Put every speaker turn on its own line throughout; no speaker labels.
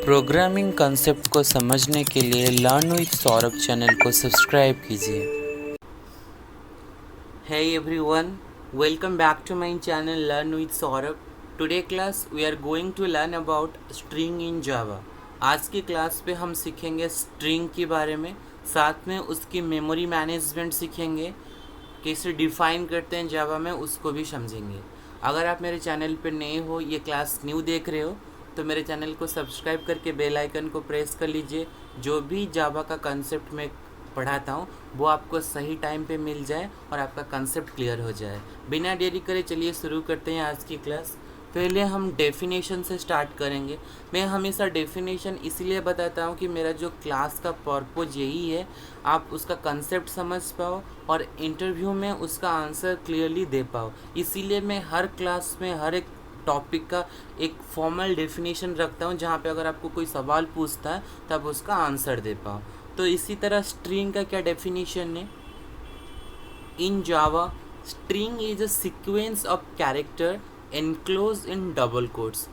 Programming concept को समझने के लिए लर्न विद सौरभ चैनल को सब्सक्राइब कीजिए। Hey everyone, welcome back to my channel Learn with Saurabh. Today class we are going to learn about string in Java. आज की class पे हम सीखेंगे स्ट्रिंग के बारे में, साथ में उसकी मेमोरी मैनेजमेंट सीखेंगे, कैसे डिफ़ाइन करते हैं जावा में उसको भी समझेंगे। अगर आप मेरे चैनल पे नए हो, ये क्लास न्यू देख रहे हो, तो मेरे चैनल को सब्सक्राइब करके बेल आइकन को प्रेस कर लीजिए। जो भी जावा का कंसेप्ट मैं पढ़ाता हूँ वो आपको सही टाइम पे मिल जाए और आपका कंसेप्ट क्लियर हो जाए। बिना देरी करे चलिए शुरू करते हैं आज की क्लास। पहले हम डेफिनेशन से स्टार्ट करेंगे। मैं हमेशा डेफिनेशन इसीलिए बताता हूँ कि मेरा जो क्लास का पर्पज़ यही है, आप उसका कंसेप्ट समझ पाओ और इंटरव्यू में उसका आंसर क्लियरली दे पाओ। इसीलिए मैं हर क्लास में हर एक टॉपिक का एक फॉर्मल डेफिनेशन रखता हूँ, जहाँ पे अगर आपको कोई सवाल पूछता है तो आप उसका आंसर दे पाओ। तो इसी तरह स्ट्रिंग का क्या डेफिनेशन है? In Java string is a sequence of character enclose in double quotes.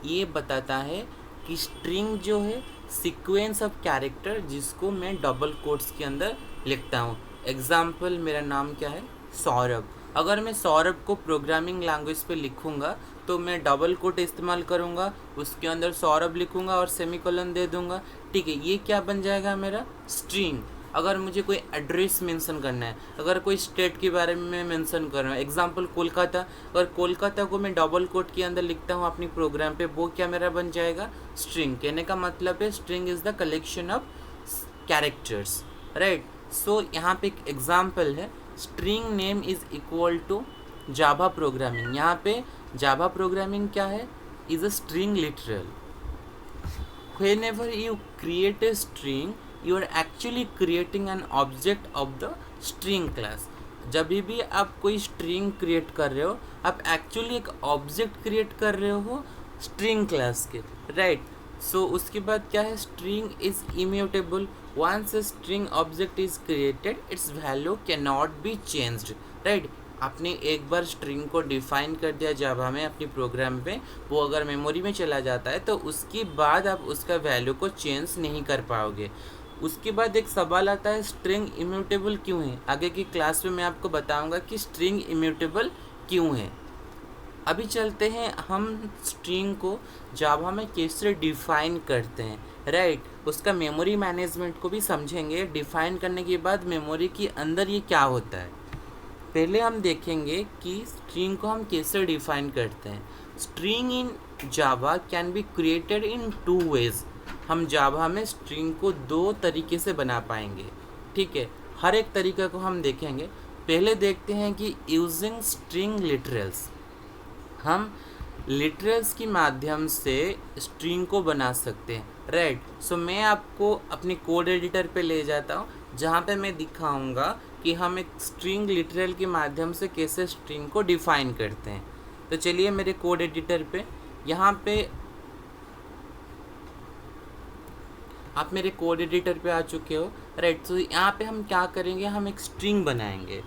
ये बताता है कि स्ट्रिंग जो है सीक्वेंस ऑफ कैरेक्टर, जिसको मैं डबल कोट्स के अंदर लिखता हूँ। एग्जाम्पल, मेरा नाम क्या है? सौरभ। अगर मैं सौरभ को प्रोग्रामिंग लैंग्वेज पे लिखूँगा तो मैं डबल कोट इस्तेमाल करूँगा, उसके अंदर सौरभ लिखूँगा और सेमीकोलन दे दूँगा। ठीक है, ये क्या बन जाएगा? मेरा स्ट्रिंग। अगर मुझे कोई एड्रेस मेंशन करना है, अगर कोई स्टेट के बारे में मेंशन कर रहा हूँ, एग्जांपल कोलकाता, अगर कोलकाता को मैं डबल कोट के अंदर लिखता हूँ अपनी प्रोग्राम पे, वो क्या मेरा बन जाएगा? स्ट्रिंग। कहने का मतलब है string is the collection of characters, right. So यहाँ पे एक एग्जाम्पल है, string name is equal to Java programming. यहाँ पे जावा प्रोग्रामिंग क्या है? Is a string literal. Whenever you create a string, you are actually creating an object of the string class. जब भी आप कोई स्ट्रिंग क्रिएट कर रहे हो, आप एक्चुअली एक ऑब्जेक्ट क्रिएट कर रहे हो स्ट्रिंग क्लास के, राइट। सो उसके बाद क्या है? String is immutable. Once a string object is created, its value can not be changed, right. आपने एक बार स्ट्रिंग को डिफ़ाइन कर दिया जावा में अपनी प्रोग्राम पे, वो अगर मेमोरी में चला जाता है तो उसके बाद आप उसका वैल्यू को चेंज नहीं कर पाओगे। उसके बाद एक सवाल आता है, स्ट्रिंग इम्यूटेबल क्यों है? आगे की क्लास में मैं आपको बताऊंगा कि स्ट्रिंग इम्यूटेबल क्यों है। अभी चलते हैं हम स्ट्रिंग को जावा में कैसे डिफ़ाइन करते हैं, राइट। उसका मेमोरी मैनेजमेंट को भी समझेंगे। डिफ़ाइन करने के बाद मेमोरी के अंदर ये क्या होता है, पहले हम देखेंगे कि स्ट्रिंग को हम कैसे डिफ़ाइन करते हैं। String in Java can be created in two ways. हम जावा में स्ट्रिंग को दो तरीके से बना पाएंगे, ठीक है। हर एक तरीके को हम देखेंगे। पहले देखते हैं कि यूजिंग स्ट्रिंग लिटरल्स, हम लिटरल्स के माध्यम से स्ट्रिंग को बना सकते हैं, राइट। सो मैं आपको अपने कोड एडिटर पे ले जाता हूँ, जहाँ पे मैं दिखाऊंगा कि हम एक स्ट्रिंग लिटरल के माध्यम से कैसे स्ट्रिंग को डिफ़ाइन करते हैं। तो चलिए मेरे कोड एडिटर पे, यहाँ पे आप मेरे कोड एडिटर पे आ चुके हो, राइट। तो यहाँ पे हम क्या करेंगे? हम एक स्ट्रिंग बनाएंगे,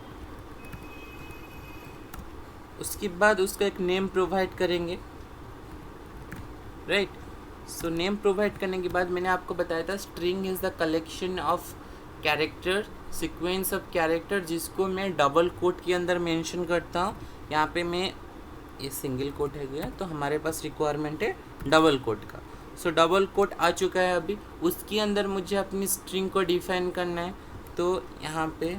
उसके बाद उसका एक नेम प्रोवाइड करेंगे, राइट। सो नेम प्रोवाइड करने के बाद मैंने आपको बताया था string is the collection of character, sequence of character, जिसको मैं डबल कोट के अंदर मेंशन करता हूँ। यहाँ पे मैं ये सिंगल कोट है गया, तो हमारे पास रिक्वायरमेंट है डबल कोट का। सो डबल कोट आ चुका है अभी, उसके अंदर मुझे अपनी स्ट्रिंग को डिफाइन करना है। तो यहाँ पे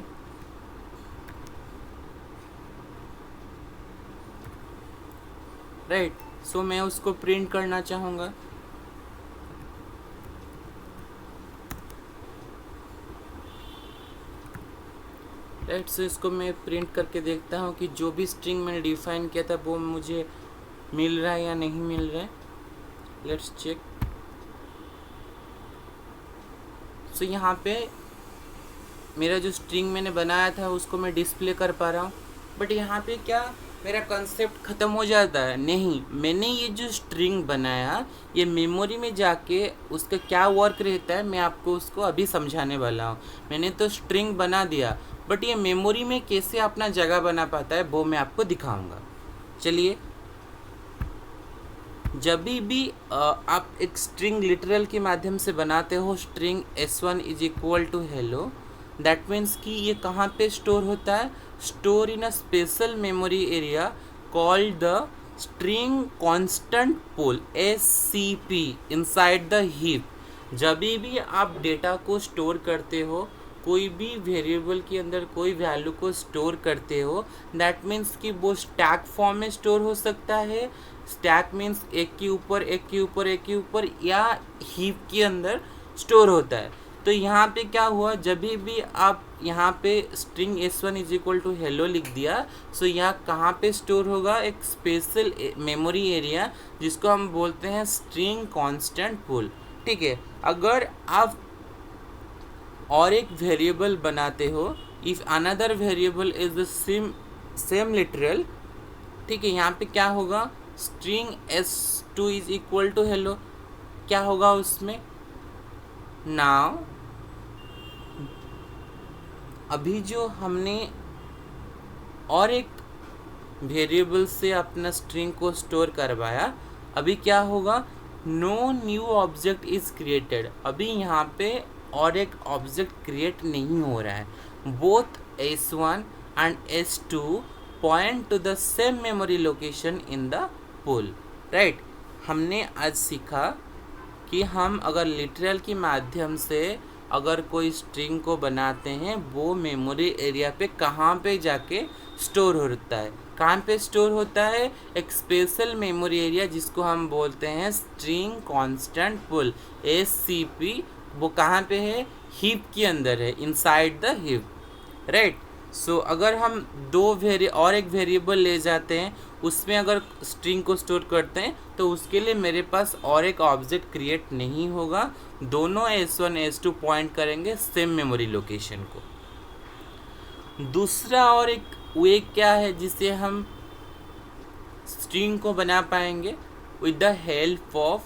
राइट, सो मैं उसको प्रिंट करना चाहूँगा। राइट, सो इसको मैं प्रिंट करके देखता हूँ कि जो भी स्ट्रिंग मैंने डिफाइन किया था वो मुझे मिल रहा है या नहीं मिल रहा है। Let's check. सो यहाँ पे मेरा जो स्ट्रिंग मैंने बनाया था उसको मैं डिस्प्ले कर पा रहा हूँ, बट यहाँ पे क्या मेरा कंसेप्ट ख़त्म हो जाता है? नहीं, मैंने ये जो स्ट्रिंग बनाया ये मेमोरी में जाके उसका क्या वर्क रहता है मैं आपको उसको अभी समझाने वाला हूँ। मैंने तो स्ट्रिंग बना दिया, बट ये मेमोरी में कैसे अपना जगह बना पाता है वो मैं आपको दिखाऊंगा। चलिए जब भी आप एक स्ट्रिंग लिटरल के माध्यम से बनाते हो string s1 is equal to hello, that means कि ये कहाँ पे स्टोर होता है, store in a special memory area called the string constant pool SCP inside the heap. जब भी आप डेटा को स्टोर करते हो, कोई भी वेरिएबल के अंदर कोई वैल्यू को स्टोर करते हो, दैट मीन्स कि वो स्टैक फॉर्म में स्टोर हो सकता है। स्टैक मीन्स एक के ऊपर एक के ऊपर एक के ऊपर, या हीप के अंदर स्टोर होता है। तो यहाँ पे क्या हुआ, जब भी आप यहाँ पे string s1 is equal to hello लिख दिया, सो यहाँ कहाँ पे स्टोर होगा, एक स्पेशल मेमोरी एरिया जिसको हम बोलते हैं स्ट्रिंग कांस्टेंट पूल। ठीक है, अगर आप और एक वेरिएबल बनाते हो, if another variable is the same literal, ठीक है, यहाँ पे क्या होगा, string s2 is equal to hello, क्या होगा उसमें, नाउ अभी जो हमने और एक वेरिएबल से अपना स्ट्रिंग को स्टोर करवाया, अभी क्या होगा, no new object is created, अभी यहाँ पे और एक ऑब्जेक्ट क्रिएट नहीं हो रहा है। Both s1 and s2 point two the same memory location in the pool. Right, हमने आज सीखा कि हम अगर लिटरल के माध्यम से अगर कोई स्ट्रिंग को बनाते हैं, वो मेमोरी एरिया पे कहाँ पे जाके स्टोर होता है, कहाँ पे स्टोर होता है, एक स्पेशल मेमोरी एरिया जिसको हम बोलते हैं स्ट्रिंग कांस्टेंट पूल SCP। वो कहाँ पे है, हीप के अंदर है, इनसाइड द हीप। राइट, सो अगर हम और एक वेरिएबल ले जाते हैं, उसमें अगर स्ट्रिंग को स्टोर करते हैं, तो उसके लिए मेरे पास और एक ऑब्जेक्ट क्रिएट नहीं होगा, दोनों s1 s2 पॉइंट करेंगे सेम मेमोरी लोकेशन को। दूसरा और एक वे क्या है जिससे हम स्ट्रिंग को बना पाएंगे, with the help of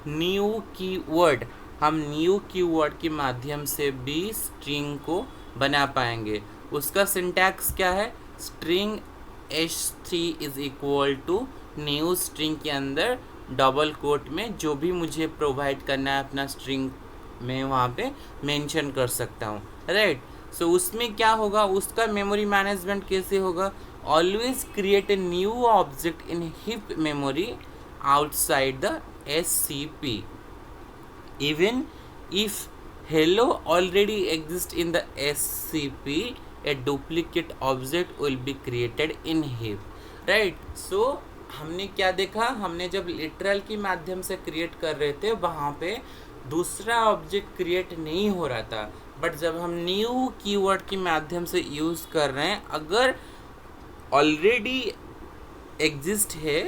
new keyword. हम न्यू कीवर्ड के माध्यम से भी स्ट्रिंग को बना पाएंगे। उसका सिंटैक्स क्या है, string s3 is equal to new string के अंदर डबल कोट में जो भी मुझे प्रोवाइड करना है अपना स्ट्रिंग में वहाँ पे मेंशन कर सकता हूँ। राइट, सो उसमें क्या होगा, उसका मेमोरी मैनेजमेंट कैसे होगा, always create a new object in heap memory outside the SCP even if hello already exists in the SCP, a duplicate object will be created in heap। Right, so हमने क्या देखा, हमने जब literal के माध्यम से क्रिएट कर रहे थे वहाँ पे दूसरा ऑब्जेक्ट क्रिएट नहीं हो रहा था, बट जब हम न्यू कीवर्ड के माध्यम से यूज़ कर रहे हैं, अगर ऑलरेडी एग्जिस्ट है,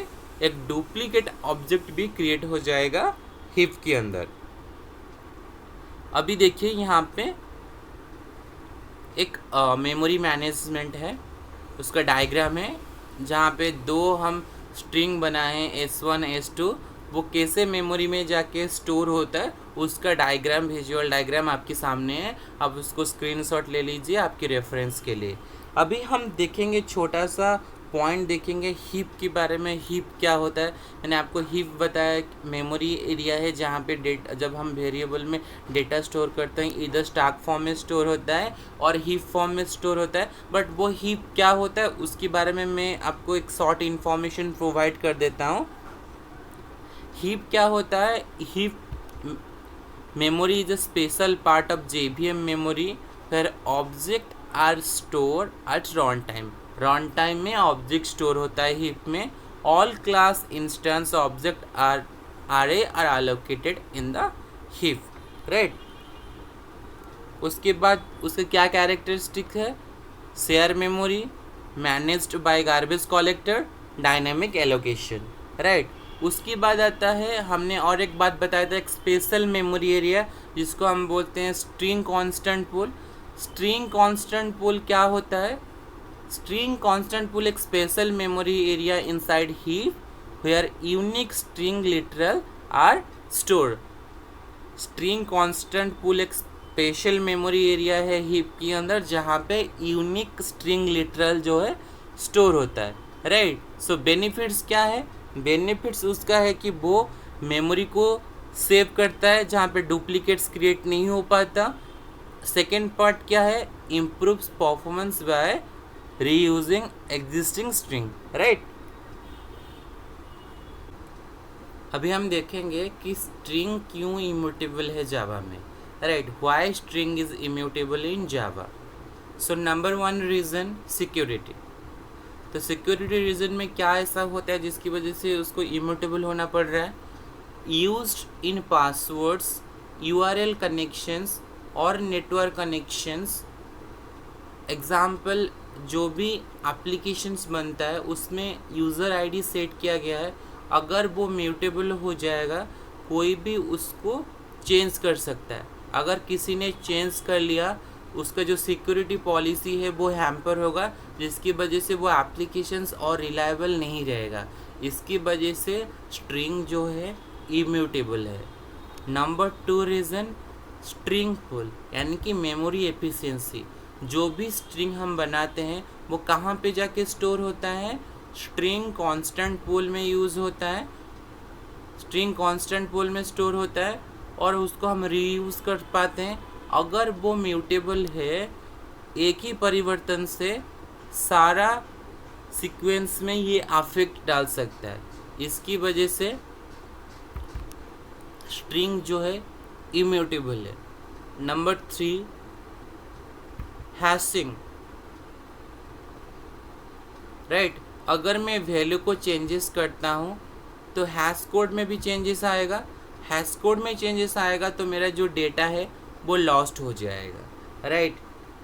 एक डुप्लीकेट ऑब्जेक्ट भी क्रिएट हो जाएगा हीप के अंदर। अभी देखिए यहाँ पे एक मेमोरी मैनेजमेंट है, उसका डायग्राम है, जहाँ पे दो हम स्ट्रिंग बनाए s1 s2, वो कैसे मेमोरी में जाके स्टोर होता है उसका डायग्राम, विजुअल डायग्राम आपके सामने है। आप उसको स्क्रीनशॉट ले लीजिए आपके रेफरेंस के लिए। अभी हम देखेंगे छोटा सा पॉइंट देखेंगे हीप के बारे में। हीप क्या होता है, मैंने आपको हीप बताया, मेमोरी एरिया है जहाँ पे जब हम वेरिएबल में डेटा स्टोर करते हैं, इधर स्टैक फॉर्म में स्टोर होता है और हीप फॉर्म में स्टोर होता है। बट वो हीप क्या होता है उसके बारे में मैं आपको एक शॉर्ट इन्फॉर्मेशन प्रोवाइड कर देता हूँ। हीप क्या होता है, heap memory is a special part of JVM memory where object are stored at runtime। runtime में ऑब्जेक्ट स्टोर होता है हीप में। all class instance object are array are allocated in the heap। Right, उसके बाद उसके क्या characteristic है, share memory, managed by garbage collector, dynamic allocation. Right, उसके बाद आता है, हमने और एक बात बताया था, एक स्पेशल मेमोरी एरिया जिसको हम बोलते हैं string constant pool. String constant pool क्या होता है, स्ट्रिंग कांस्टेंट पूल एक special memory area inside heap where unique string literal are store. String constant pool एक स्पेशल मेमोरी एरिया है हीप के अंदर जहाँ पे यूनिक स्ट्रिंग लिटरल जो है स्टोर होता है। राइट, सो बेनिफिट्स क्या है, बेनिफिट्स उसका है कि वो मेमोरी को सेव करता है जहाँ पे डुप्लीकेट्स क्रिएट नहीं हो पाता। सेकेंड पार्ट क्या है, improves performance by reusing existing string, right. अभी हम देखेंगे कि स्ट्रिंग क्यों इम्यूटेबल है जावा में, right. Why string is immutable in Java. So number one reason, security. तो सिक्योरिटी रीज़न में क्या ऐसा होता है जिसकी वजह से उसको इम्यूटेबल होना पड़ रहा है, used in passwords, URL connections और नेटवर्क कनेक्शंस। एग्जाम्पल, जो भी एप्लीकेशंस बनता है उसमें यूज़र आईडी सेट किया गया है, अगर वो म्यूटेबल हो जाएगा कोई भी उसको चेंज कर सकता है। अगर किसी ने चेंज कर लिया उसका जो सिक्योरिटी पॉलिसी है वो हैम्पर होगा, जिसकी वजह से वो एप्लीकेशंस और रिलायबल नहीं रहेगा। इसकी वजह से स्ट्रिंग जो है इम्यूटेबल है। Number two reason, string pool, यानी कि मेमोरी एफिशिएंसी। जो भी स्ट्रिंग हम बनाते हैं वो कहाँ पे जाके स्टोर होता है, स्ट्रिंग कांस्टेंट पूल में यूज़ होता है। स्ट्रिंग कांस्टेंट पूल में स्टोर होता है और उसको हम रीयूज़ कर पाते हैं। अगर वो म्यूटेबल है, एक ही परिवर्तन से सारा सीक्वेंस में ये अफेक्ट डाल सकता है। इसकी वजह से स्ट्रिंग जो है इम्यूटेबल है। Number three, hashing, right. अगर मैं वैल्यू को चेंजेस करता हूँ तो हैश कोड में भी चेंजेस आएगा। हैश कोड में चेंजेस आएगा तो मेरा जो डेटा है वो लॉस्ट हो जाएगा, राइट।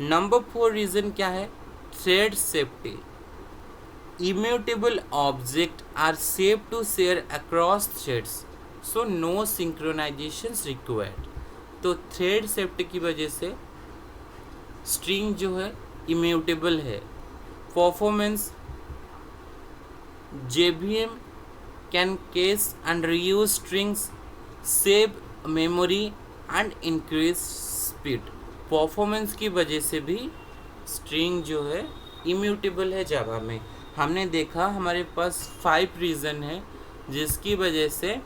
नंबर फोर रीज़न क्या है, thread safety. Immutable objects are safe to share across threads, so no synchronization required. तो थ्रेड सेफ्टी की वजह से स्ट्रिंग जो है इम्यूटेबल है। Performance, JVM can cache and reuse strings, save memory and increase speed। Performance की वजह से भी स्ट्रिंग जो है इम्यूटेबल है जावा में। हमने देखा हमारे पास 5 रीज़न है जिसकी वजह से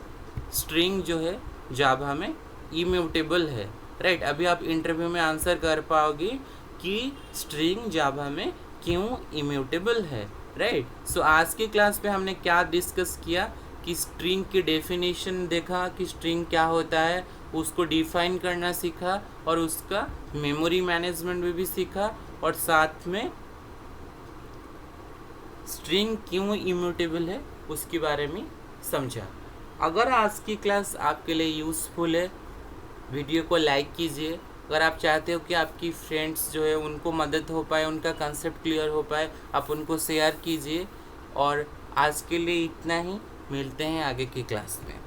स्ट्रिंग जो है जावा में इम्यूटेबल है, राइट। अभी आप इंटरव्यू में आंसर कर पाओगे कि स्ट्रिंग जावा में क्यों इम्यूटेबल है, राइट। सो आज की क्लास पे हमने क्या डिस्कस किया कि स्ट्रिंग की डेफिनेशन देखा कि स्ट्रिंग क्या होता है, उसको डिफाइन करना सीखा और उसका मेमोरी मैनेजमेंट में भी सीखा, और साथ में स्ट्रिंग क्यों इम्यूटेबल है उसके बारे में समझा। अगर आज की क्लास आपके लिए यूज़फुल है, वीडियो को लाइक कीजिए। अगर आप चाहते हो कि आपकी फ्रेंड्स जो है उनको मदद हो पाए, उनका कंसेप्ट क्लियर हो पाए, आप उनको शेयर कीजिए। और आज के लिए इतना ही, मिलते हैं आगे की क्लास में।